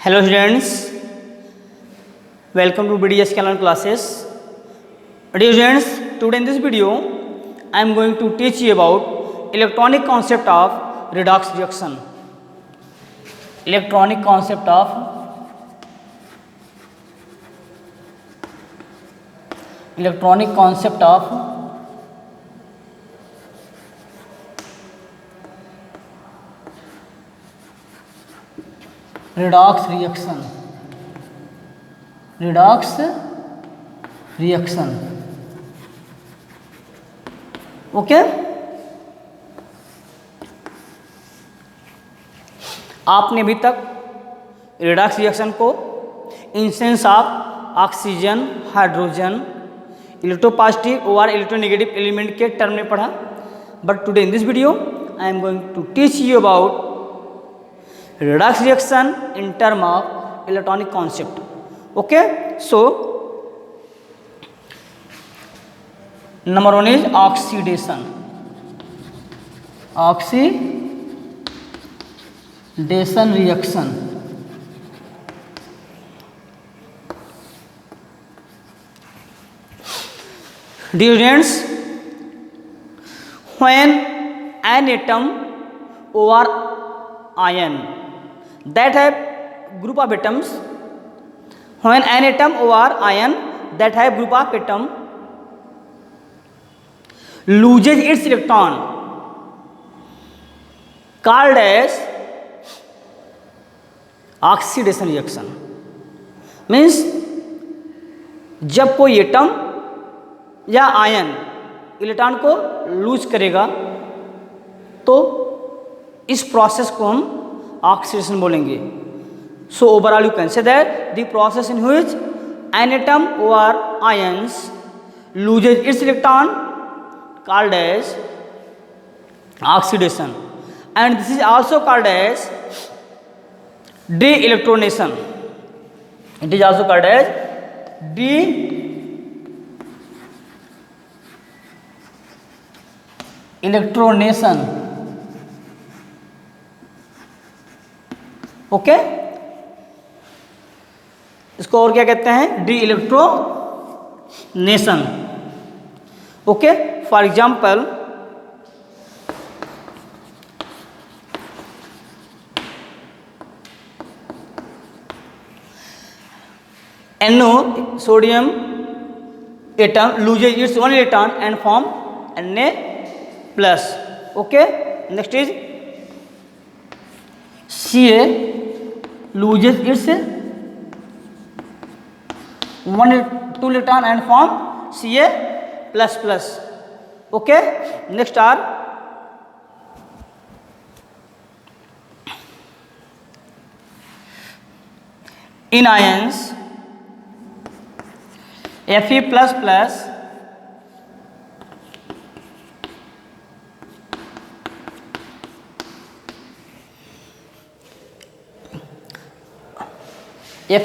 Hello students, welcome to BDS Calendar classes. Dear students, today in this video I am going to teach you about electronic concept of redox reaction. Electronic concept of redox reaction. Okay आपने अभी तक redox reaction को in sense of oxygen, hydrogen, electropositive और electronegative element के term में पढ़ा. But today in this video I am going to teach you about redox reaction in term of electronic concept. Okay, so number one is oxidation reaction. Dear students, when an atom or ion that have group of atoms, when an atom or ion that have group of atom loses its electron called as oxidation reaction. Means जब कोई atom या ion electron को loose करेगा तो इस process को हम oxidation बोलेंगे. So overall you can say that the process in which an atom or ions loses its electron called as oxidation and this is also called as de electronation. It is also called as de electronation. Okay इसको और क्या कहते हैं? De electronation. Okay for example NO sodium atom loses its one electron and form Na plus. Okay, next is Ca loses its two electron and form Ca plus plus. Okay, next are in ions Fe plus plus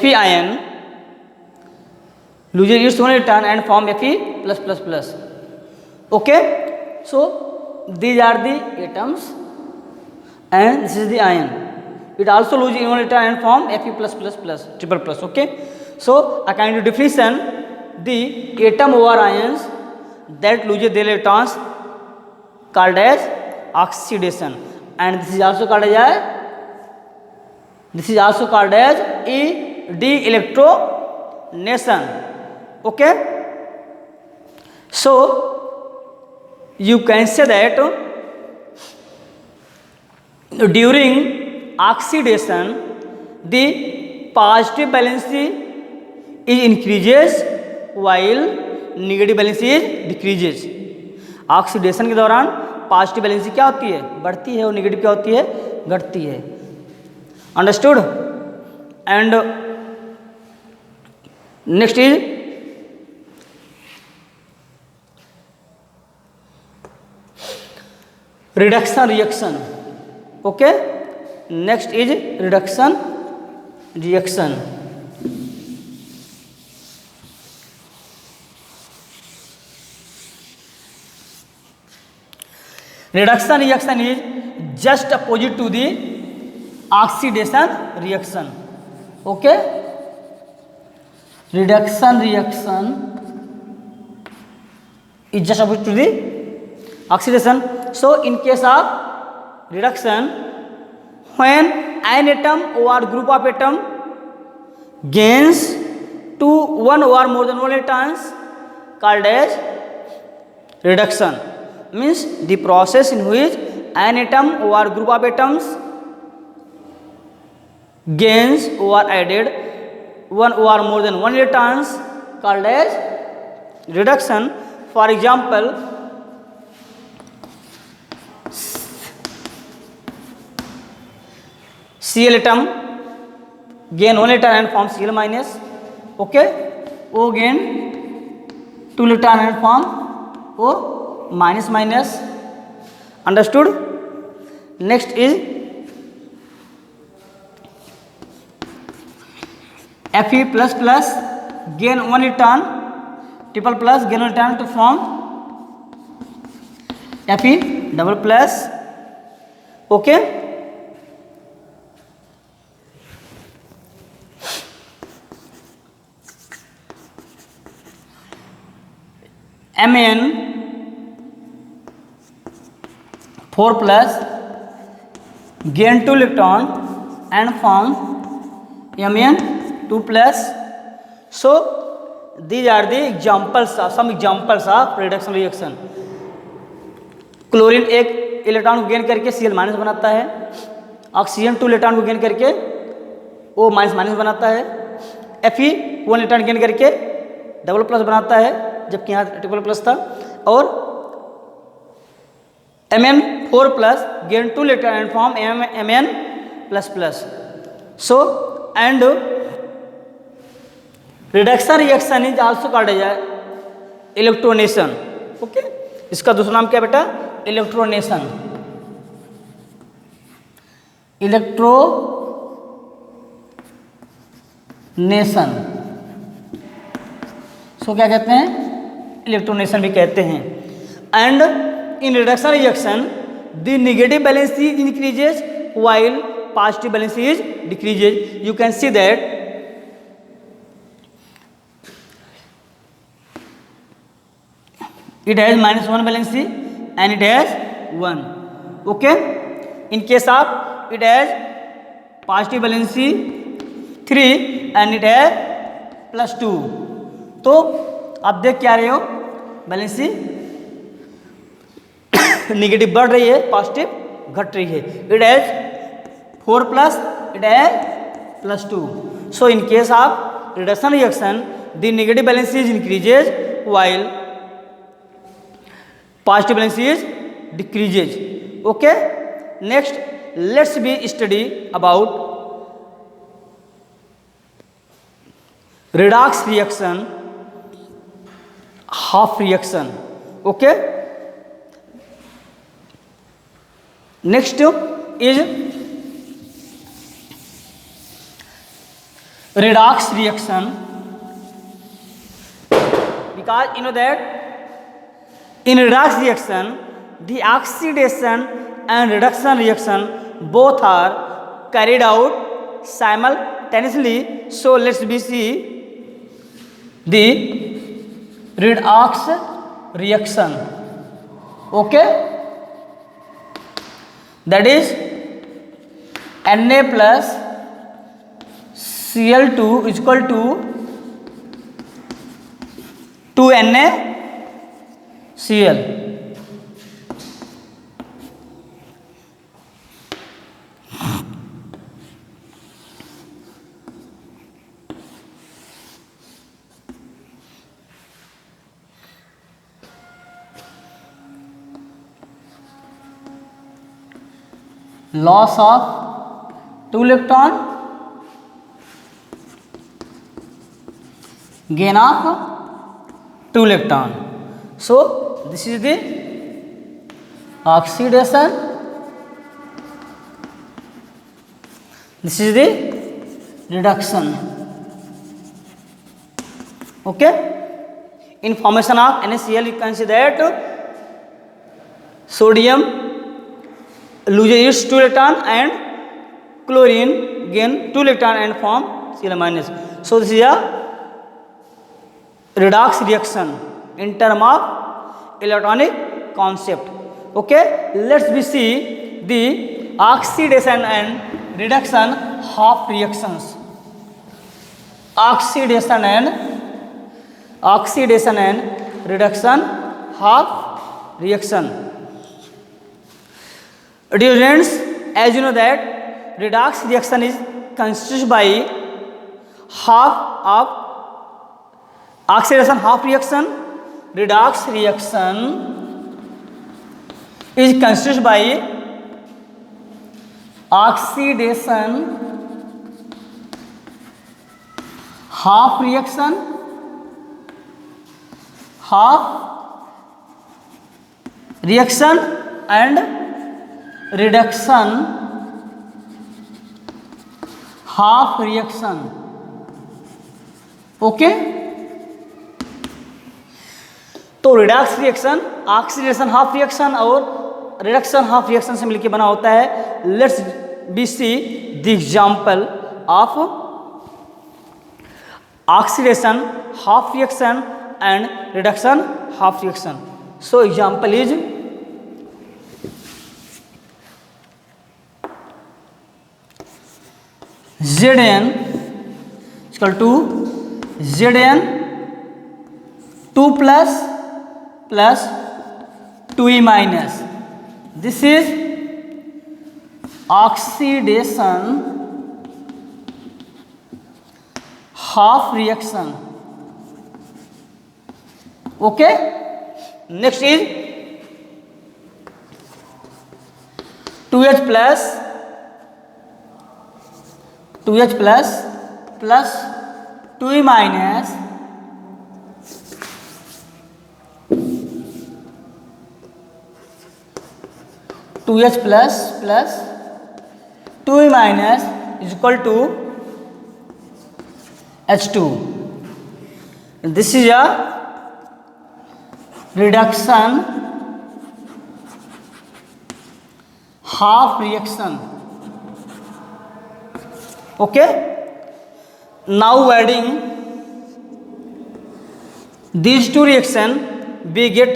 Fe ion loses its one electron and form Fe plus plus plus. Okay, so these are the atoms and this is the ion. It also loses one electron and form Fe plus plus plus triple plus. Okay, so according to definition, the atom or ions that loses their electrons called as oxidation, and this is also called as de-electronation. Okay, so you can say that during oxidation the positive valence is increases while negative valence is decreases. Oxidation के दौरान positive valency क्या होती है? बढ़ती है और negative क्या होती है? घटती है. Understood. And next is reduction reaction. Okay, next is reduction reaction. Reduction reaction is just opposite to the oxidation reaction. Okay, reduction reaction is just opposite to the oxidation. So in case of reduction, when an atom or group of atom gains to one or more than one electrons, called as reduction. Means the process in which an atom or group of atoms gains or added one or more than one electrons, called as reduction. For example, Cl atom gain one electron and form Cl minus. Okay, O gain 2 electron and form O minus minus. Understood? Next is Fe plus plus gain one electron, triple plus gain one electron to form Fe double plus. Okay, Mn 4 plus gain 2 electron and form Mn 2 plus. So these are the examples of some examples of reduction reaction. Chlorine एक electron को gain करके Cl minus बनाता है, oxygen 2 electron को gain करके O minus minus बनाता है, Fe 1 electron gain करके डबल प्लस बनाता है, जबकि यहाँ ट्रिपल प्लस था, और Mn 4 plus gain 2 electron and form Mn plus plus. So and reduction reaction is also called as electronation. Okay, इसका दूसरा नाम क्या बेटा? इलेक्ट्रोनेशन. इलेक्ट्रोनेशन सो क्या कहते हैं? इलेक्ट्रोनेशन भी कहते हैं. And in reduction reaction the negative valence is increases while positive valence is decreases. You can see that it has minus 1 valency and it has 1. Okay, in case of it has positive valency 3 and it has plus 2. तो आप देख क्या रहे हो? Valency negative बढ़ रही है, positive घट रही है. It has 4 plus it has plus 2. So in case of reduction reaction the negative valency is increases while positive valence is decreases. Okay, next let's be study about redox reaction, half reaction. Okay, next is redox reaction, because you know that in redox reaction the oxidation and reduction reaction both are carried out simultaneously. So let's be see the redox reaction. Okay, that is Na plus Cl2 is equal to 2Na Cl. Loss of 2 electron, gain of 2 electron. So this is the oxidation, this is the reduction. Okay, in formation of NaCl you can see that sodium loses its 2 electron and chlorine gain 2 electron and form Cl minus. So this is a redox reaction in term of electronic concept. Okay, let's we see the oxidation and reduction half reactions. Oxidation and reduction half reaction. Dear friends, as you know that redox reaction is consisted by half of oxidation half reaction. Redox reaction is consisted by oxidation half reaction and reduction half reaction. Okay, तो redox reaction oxidation half reaction और reduction half reaction से मिलकर बना होता है. Let's be see the example of oxidation half reaction and reduction half reaction. So example is Zn equal to Zn 2 plus 2e minus. This is oxidation half reaction. Okay, next is 2H plus 2e minus 2H plus 2e minus is equal to H2. This is a reduction half reaction. Okay, now adding these two reaction we get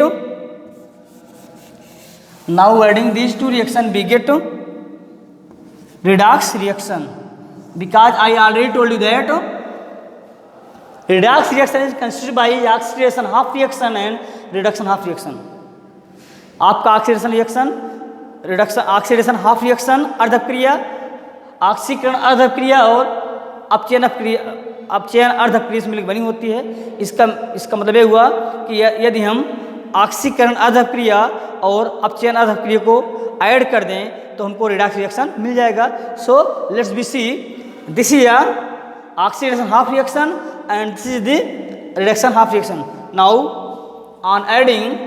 redox reaction, because I already told you that redox reaction is consisted by oxidation half reaction and reduction half reaction. आपका oxidation reaction oxidation half reaction अर्धक्रिया, ऑक्सीकरण अर्धक्रिया और अपचयन अर्धक्रिया से मिलकर बनी होती है. इसका मतलब ये हुआ कि यदि हम ऑक्सीकरण अर्धक्रिया और अपचयन अर्धक्रिया को ऐड कर दें तो हमको रिडक्स रिएक्शन मिल जाएगा. So let's be see this is a oxidation half reaction and this is the reduction half reaction. Now on adding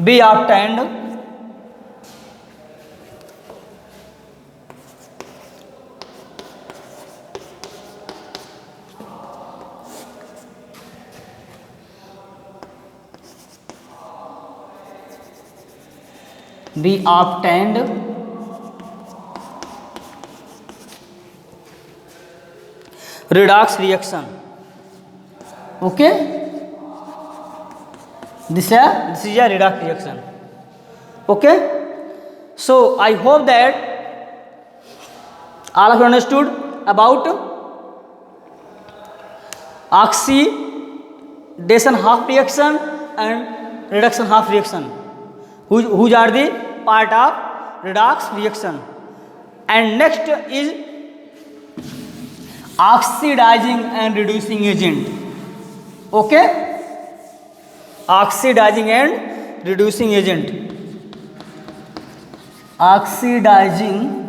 we obtained redox reaction. Okay, this is a redox reaction. Okay, so I hope that all of you understood about oxidation half reaction and reduction half reaction, whose are the part of redox reaction. And next is oxidizing and reducing agent. Okay, oxidizing and reducing agent. Oxidizing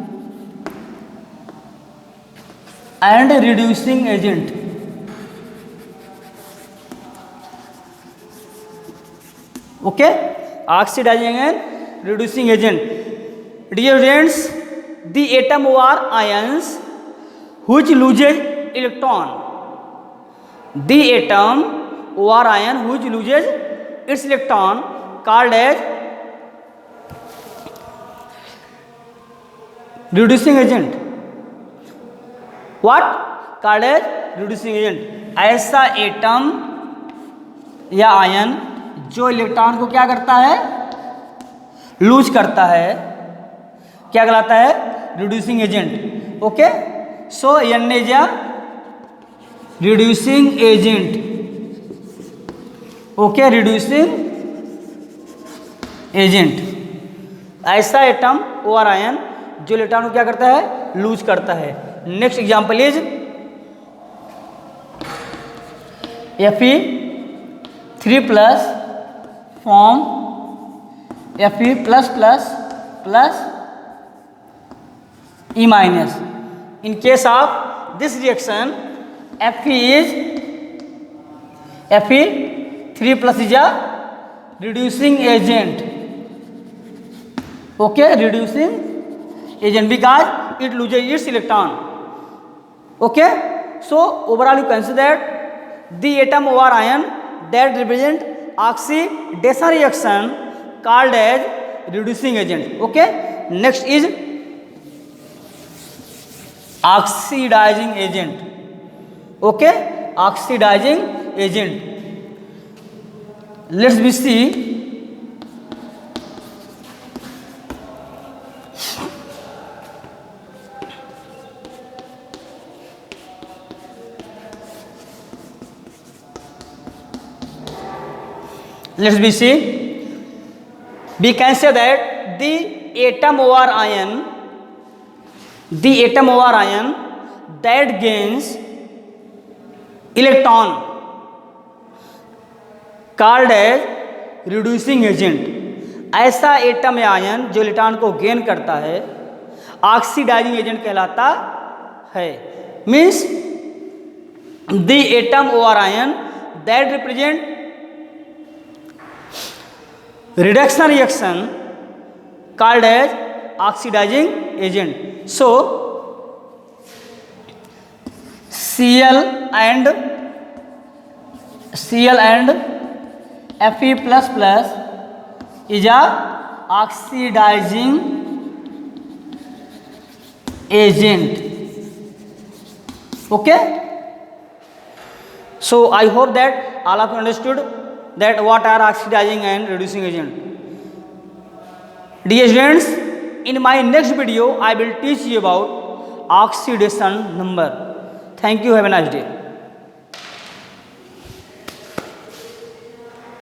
and reducing agent. Okay, oxidizing and reducing agent. Dear friends, the atom or ions which loses electron. The atom or ion which loses its electron called as reducing agent. What called as reducing agent. ऐसा atom या ion जो electron को क्या करता है, lose करता है, क्या कहलाता है, reducing agent. Okay, so N is a reducing agent. Okay, reducing agent, ऐसा एटम और आयन जो इलेक्ट्रॉन को क्या करता है, लूज करता है। Next example is Fe3+ form Fe++ E-. In case of this reaction, Fe3+ is a reducing agent. Okay, reducing agent because it loses its electron. Okay, so overall you can say that the atom or ion that represent oxidation reaction called as reducing agent. Okay, next is oxidizing agent. Okay, oxidizing agent, let's be see. Let's be see. We can say that the atom or ion that gains electron called as reducing agent. ऐसा atom या ion जो electron को gain करता है oxidising agent कहलाता है। Means the atom और ion that represent reduction reaction called as oxidizing agent. So Cl and Fe++ is a oxidizing agent. Okay, so I hope that all of you understood that what are oxidizing and reducing agent. Dear students, in my next video I will teach you about oxidation number. Thank you, have a nice day.